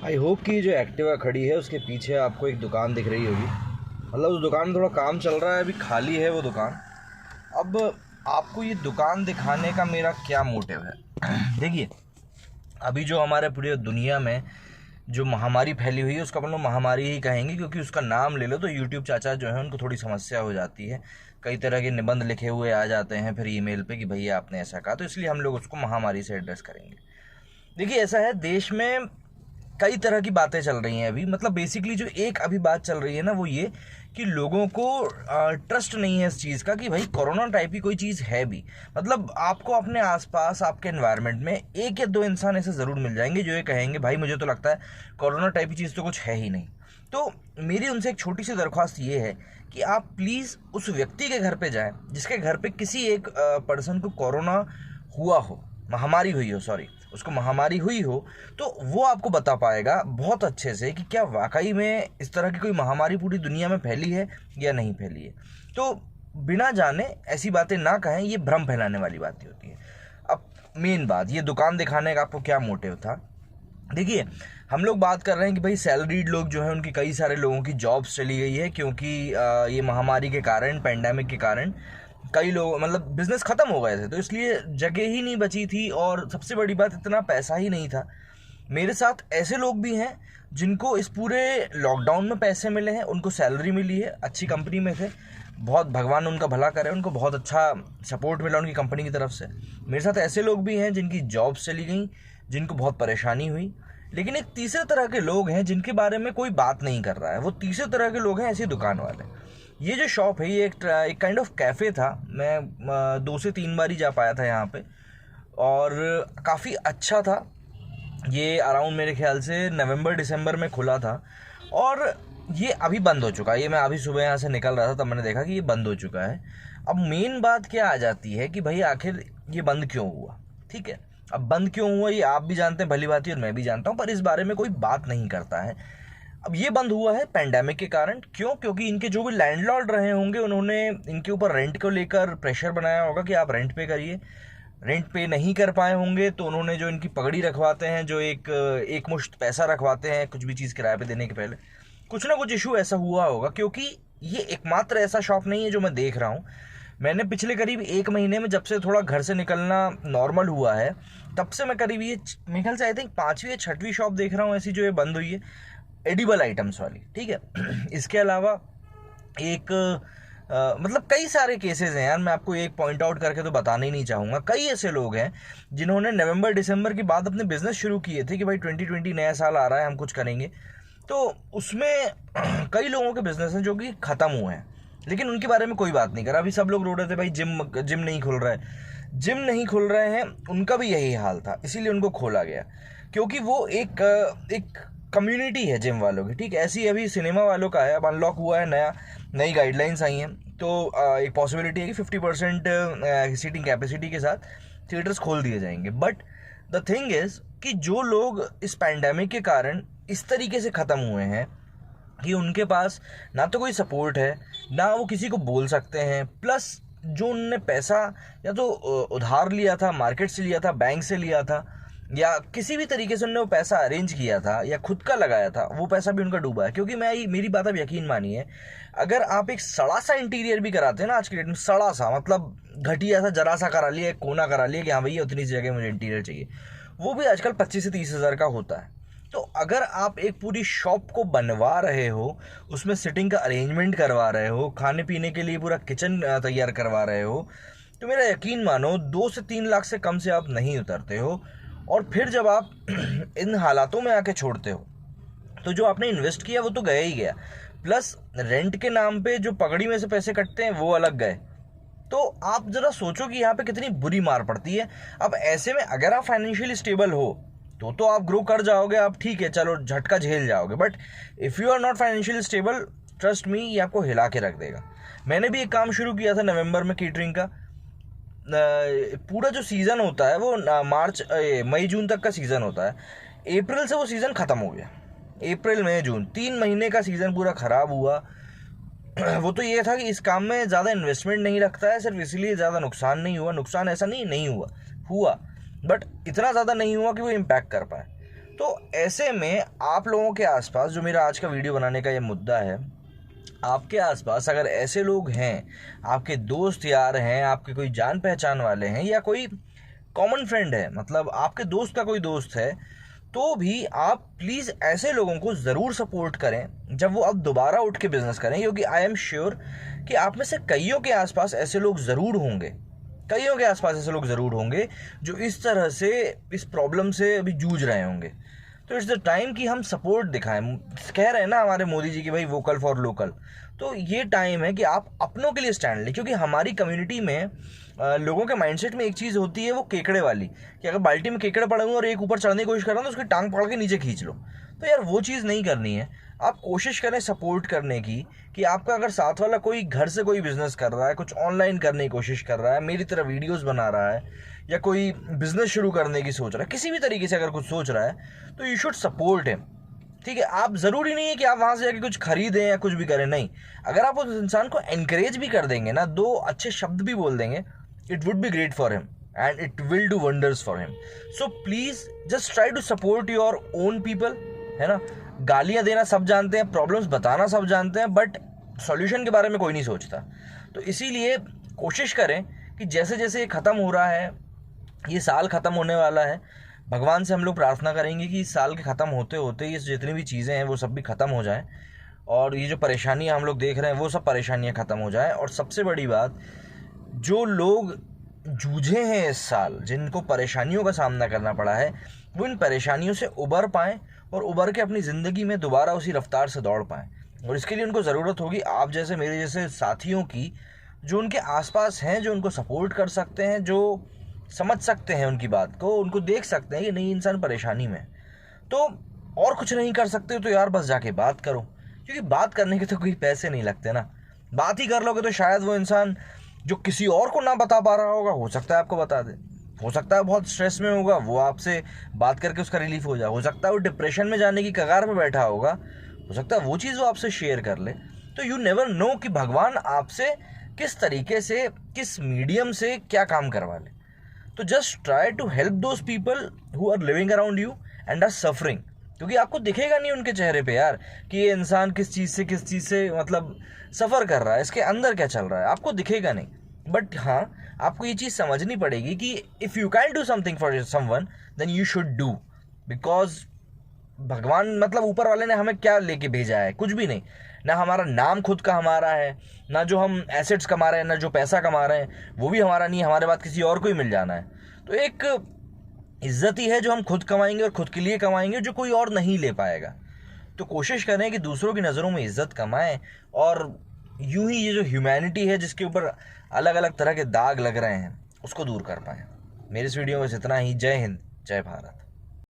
I hope कि जो Activa खड़ी है उसके पीछे आपको एक दुकान दिख रही होगी। मतलब उस दुकान में थोड़ा काम चल रहा है, अभी खाली है वो दुकान। अब आपको ये दुकान दिखाने का मेरा क्या मोटिव है देखिए, अभी जो हमारे पूरी दुनिया में जो महामारी फैली हुई है उसका अपन लोग महामारी ही कहेंगे, क्योंकि उसका नाम ले लो तो यूट्यूब चाचा जो है उनको थोड़ी समस्या हो जाती है। कई तरह के निबंध लिखे हुए आ जाते हैं फिर ईमेल पे कि भैया आपने ऐसा कहा, तो इसलिए हम लोग उसको महामारी से एड्रेस करेंगे। देखिए, ऐसा है, देश में कई तरह की बातें चल रही हैं अभी। मतलब बेसिकली जो एक अभी बात चल रही है ना, वो ये कि लोगों को ट्रस्ट नहीं है इस चीज़ का कि भाई कोरोना टाइप की कोई चीज़ है भी। मतलब आपको अपने आसपास आपके एनवायरनमेंट में एक या दो इंसान ऐसे ज़रूर मिल जाएंगे जो ये कहेंगे भाई मुझे तो लगता है कोरोना टाइप की चीज़ तो कुछ है ही नहीं। तो मेरी उनसे एक छोटी सी दरख्वास्त ये है कि आप प्लीज़ उस व्यक्ति के घर पे जाएं जिसके घर पे किसी एक पर्सन को कोरोना हुआ हो, महामारी हुई हो, सॉरी, उसको महामारी हुई हो, तो वो आपको बता पाएगा बहुत अच्छे से कि क्या वाकई में इस तरह की कोई महामारी पूरी दुनिया में फैली है या नहीं फैली है। तो बिना जाने ऐसी बातें ना कहें, ये भ्रम फैलाने वाली बातें होती है। अब मेन बात, ये दुकान दिखाने का आपको क्या मोटिव था? देखिए, हम लोग बात कर रहे हैं कि भाई सैलरीड लोग जो हैं उनकी, कई सारे लोगों की जॉब्स चली गई है क्योंकि ये महामारी के कारण, पैंडेमिक के कारण कई लोग, मतलब बिजनेस ख़त्म हो गए थे, तो इसलिए जगह ही नहीं बची थी और सबसे बड़ी बात इतना पैसा ही नहीं था। मेरे साथ ऐसे लोग भी हैं जिनको इस पूरे लॉकडाउन में पैसे मिले हैं, उनको सैलरी मिली है, अच्छी कंपनी में थे, बहुत भगवान उनका भला करे, उनको बहुत अच्छा सपोर्ट मिला उनकी कंपनी की तरफ से। मेरे साथ ऐसे लोग भी हैं जिनकी जॉब्स चली गई, जिनको बहुत परेशानी हुई। लेकिन एक तीसरे तरह के लोग हैं जिनके बारे में कोई बात नहीं कर रहा है। वो तीसरे तरह के लोग हैं ऐसी दुकान वाले। ये जो शॉप है ये एक काइंड ऑफ कैफ़े था। मैं 2 से 3 बार ही जा पाया था यहाँ पे और काफ़ी अच्छा था। ये अराउंड मेरे ख्याल से नवंबर दिसंबर में खुला था और ये अभी बंद हो चुका है। ये मैं अभी सुबह यहाँ से निकल रहा था तब मैंने देखा कि ये बंद हो चुका है। अब मेन बात क्या आ जाती है कि भाई आखिर ये बंद क्यों हुआ? ठीक है, अब बंद क्यों हुआ ये आप भी जानते हैं भली भांति और मैं भी जानता हूँ, पर इस बारे में कोई बात नहीं करता है। अब ये बंद हुआ है पैंडेमिक के कारण। क्यों? क्योंकि इनके जो भी लैंडलॉर्ड रहे होंगे उन्होंने इनके ऊपर रेंट को लेकर प्रेशर बनाया होगा कि आप रेंट पे करिए। रेंट पे नहीं कर पाए होंगे तो उन्होंने जो इनकी पगड़ी रखवाते हैं, जो एक मुश्त पैसा रखवाते हैं कुछ भी चीज़ किराए पे देने के पहले, कुछ ना कुछ इशू ऐसा हुआ होगा। क्योंकि ये एकमात्र ऐसा शॉप नहीं है जो मैं देख रहा हूँ। मैंने पिछले करीब 1 महीने में, जब से थोड़ा घर से निकलना नॉर्मल हुआ है, तब से मैं करीब ये मेरे ख्याल से आई थिंक 5वीं या 6वीं शॉप देख रहा हूँ ऐसी जो ये बंद हुई है, एडिबल आइटम्स वाली। ठीक है इसके अलावा एक मतलब कई सारे केसेस हैं यार, मैं आपको एक पॉइंट आउट करके तो बताना ही नहीं चाहूँगा। कई ऐसे लोग हैं जिन्होंने नवंबर दिसंबर के बाद अपने बिजनेस शुरू किए थे कि भाई 2020 नया साल आ रहा है, हम कुछ करेंगे, तो उसमें कई लोगों के बिजनेस हैं जो कि ख़त्म हुए हैं, लेकिन उनके बारे में कोई बात नहीं करा। अभी सब लोग रो रहे थे भाई जिम नहीं खुल रहा है, जिम नहीं खुल रहे हैं, उनका भी यही हाल था, इसीलिए उनको खोला गया क्योंकि वो एक कम्युनिटी है जिम वालों की। ठीक, ऐसी अभी सिनेमा वालों का है, अब अनलॉक हुआ है, नई गाइडलाइंस आई हैं, तो एक पॉसिबिलिटी है कि 50% सीटिंग कैपेसिटी के साथ थिएटर्स खोल दिए जाएंगे। बट द थिंग इज़ कि जो लोग इस पैंडेमिक के कारण इस तरीके से ख़त्म हुए हैं कि उनके पास ना तो कोई सपोर्ट है, ना वो किसी को बोल सकते हैं, प्लस जो उनने पैसा या तो उधार लिया था, मार्केट से लिया था, बैंक से लिया था, या किसी भी तरीके से उन्होंने वो पैसा अरेंज किया था या खुद का लगाया था, वो पैसा भी उनका डूबा है। क्योंकि मेरी बात आप यकीन मानिए, अगर आप एक सड़ा सा इंटीरियर भी कराते हैं ना आज के डेट में, सड़ा सा मतलब घटिया सा, जरा सा करा लिया, एक कोना करा लिया कि हाँ भैया उतनी सी जगह मुझे इंटीरियर चाहिए, वो भी आजकल 25 से 30 हज़ार का होता है। तो अगर आप एक पूरी शॉप को बनवा रहे हो, उसमें सिटिंग का अरेंजमेंट करवा रहे हो, खाने पीने के लिए पूरा किचन तैयार करवा रहे हो, तो मेरा यकीन मानो 2 से 3 लाख से कम से आप नहीं उतरते हो। और फिर जब आप इन हालातों में आके छोड़ते हो तो जो आपने इन्वेस्ट किया वो तो गया ही गया, प्लस रेंट के नाम पे जो पगड़ी में से पैसे कटते हैं वो अलग गए। तो आप ज़रा सोचो कि यहाँ पे कितनी बुरी मार पड़ती है। अब ऐसे में अगर आप फाइनेंशियली स्टेबल हो तो आप ग्रो कर जाओगे, आप ठीक है चलो झटका झेल जाओगे। But if you are not financially stable, trust me, ये आपको हिला के रख देगा। मैंने भी एक काम शुरू किया था नवंबर में, केटरिंग का। पूरा जो सीज़न होता है वो मई जून तक का सीज़न होता है। अप्रैल से वो सीज़न ख़त्म हो गया। अप्रैल मई जून 3 महीने का सीज़न पूरा ख़राब हुआ। वो तो ये था कि इस काम में ज़्यादा इन्वेस्टमेंट नहीं रखता है, सिर्फ इसलिए ज़्यादा नुकसान नहीं हुआ। ऐसा नहीं हुआ, बट इतना ज़्यादा नहीं हुआ कि वो इम्पैक्ट कर पाए। तो ऐसे में आप लोगों के आसपास, जो मेरा आज का वीडियो बनाने का ये मुद्दा है, आपके आसपास अगर ऐसे लोग हैं, आपके दोस्त यार हैं, आपके कोई जान पहचान वाले हैं, या कोई कॉमन फ्रेंड है, मतलब आपके दोस्त का कोई दोस्त है, तो भी आप प्लीज़ ऐसे लोगों को ज़रूर सपोर्ट करें जब वो अब दोबारा उठ के बिज़नेस करें, क्योंकि आई एम श्योर कि आप में से कईयों के आसपास ऐसे लोग ज़रूर होंगे, कईयों के आसपास ऐसे लोग ज़रूर होंगे जो इस तरह से इस प्रॉब्लम से अभी जूझ रहे होंगे। तो इट्स द टाइम कि हम सपोर्ट दिखाएं। कह रहे हैं ना हमारे मोदी जी की भाई वोकल फॉर लोकल, तो ये टाइम है कि आप अपनों के लिए स्टैंड लें, क्योंकि हमारी कम्युनिटी में लोगों के माइंडसेट में एक चीज़ होती है, वो केकड़े वाली, कि अगर बाल्टी में केकड़े पड़े हुए और एक ऊपर चढ़ने की कोशिश कर रहा हूँ तो उसकी टांग पकड़ के नीचे खींच लो। तो यार वो चीज़ नहीं करनी है। आप कोशिश करें सपोर्ट करने की, कि आपका अगर साथ वाला कोई घर से कोई बिज़नेस कर रहा है, कुछ ऑनलाइन करने की कोशिश कर रहा है, मेरी तरह वीडियोस बना रहा है, या कोई बिज़नेस शुरू करने की सोच रहा है, किसी भी तरीके से अगर कुछ सोच रहा है, तो यू शुड सपोर्ट हिम। ठीक है, आप ज़रूरी नहीं है कि आप वहाँ से जाके कुछ खरीदें या कुछ भी करें, नहीं। अगर आप उस इंसान को एनकरेज भी कर देंगे ना, 2 अच्छे शब्द भी बोल देंगे, it would be great for him and it will do wonders for him. So please just try to support your own people, है ना। गालियाँ देना सब जानते हैं, प्रॉब्लम्स बताना सब जानते हैं, बट सॉल्यूशन के बारे में कोई नहीं सोचता। तो इसीलिए कोशिश करें कि जैसे जैसे ये ख़त्म हो रहा है, ये साल ख़त्म होने वाला है, भगवान से हम लोग प्रार्थना करेंगे कि इस साल के ख़त्म होते होते ये जितनी भी चीज़ें हैं वो सब भी ख़त्म हो जाएं, और ये जो परेशानियां हम लोग देख रहे हैं वो सब परेशानियां ख़त्म हो जाएं। और सबसे बड़ी बात, जो लोग जूझे हैं इस साल, जिनको परेशानियों का सामना करना पड़ा है, वो इन परेशानियों से उबर पाएँ और उबर के अपनी ज़िंदगी में दोबारा उसी रफ्तार से दौड़ पाएँ। और इसके लिए उनको ज़रूरत होगी आप जैसे, मेरे जैसे साथियों की, जो उनके आसपास हैं, जो उनको सपोर्ट कर सकते हैं, जो समझ सकते हैं उनकी बात को, उनको देख सकते हैं कि नहीं इंसान परेशानी में। तो और कुछ नहीं कर सकते तो यार बस जाके बात करो, क्योंकि बात करने के तो कोई पैसे नहीं लगते ना। बात ही कर लोगे तो शायद वो इंसान जो किसी और को ना बता पा रहा होगा, हो सकता है आपको बता दे। हो सकता है बहुत स्ट्रेस में होगा, वो आपसे बात करके उसका रिलीफ हो जाए। हो सकता है वो डिप्रेशन में जाने की कगार पे बैठा होगा, हो सकता है वो चीज़ वो आपसे शेयर कर ले। तो यू नेवर नो कि भगवान आपसे किस तरीके से, किस मीडियम से क्या काम करवा ले। तो just try to help those people who are living around you and are suffering, क्योंकि आपको दिखेगा नहीं उनके चेहरे पे यार कि ये इंसान किस चीज़ से मतलब सफ़र कर रहा है, इसके अंदर क्या चल रहा है, आपको दिखेगा नहीं। बट हाँ, आपको ये चीज़ समझनी पड़ेगी कि if you can do something for someone then you should do, because भगवान मतलब ऊपर वाले ने हमें क्या लेके भेजा है, कुछ भी नहीं। ना हमारा नाम खुद का हमारा है, ना जो हम एसेट्स कमा रहे हैं, ना जो पैसा कमा रहे हैं वो भी हमारा नहीं है, हमारे बाद किसी और को ही मिल जाना है। तो एक इज्जत ही है जो हम खुद कमाएंगे और खुद के लिए कमाएंगे, जो कोई और नहीं ले पाएगा। तो कोशिश करें कि दूसरों की नज़रों में इज्जत कमाएं, और यूं ही ये जो ह्यूमैनिटी है जिसके ऊपर अलग अलग तरह के दाग लग रहे हैं उसको दूर कर पाएं। मेरे इस वीडियो में बस इतना ही। जय हिंद, जय भारत।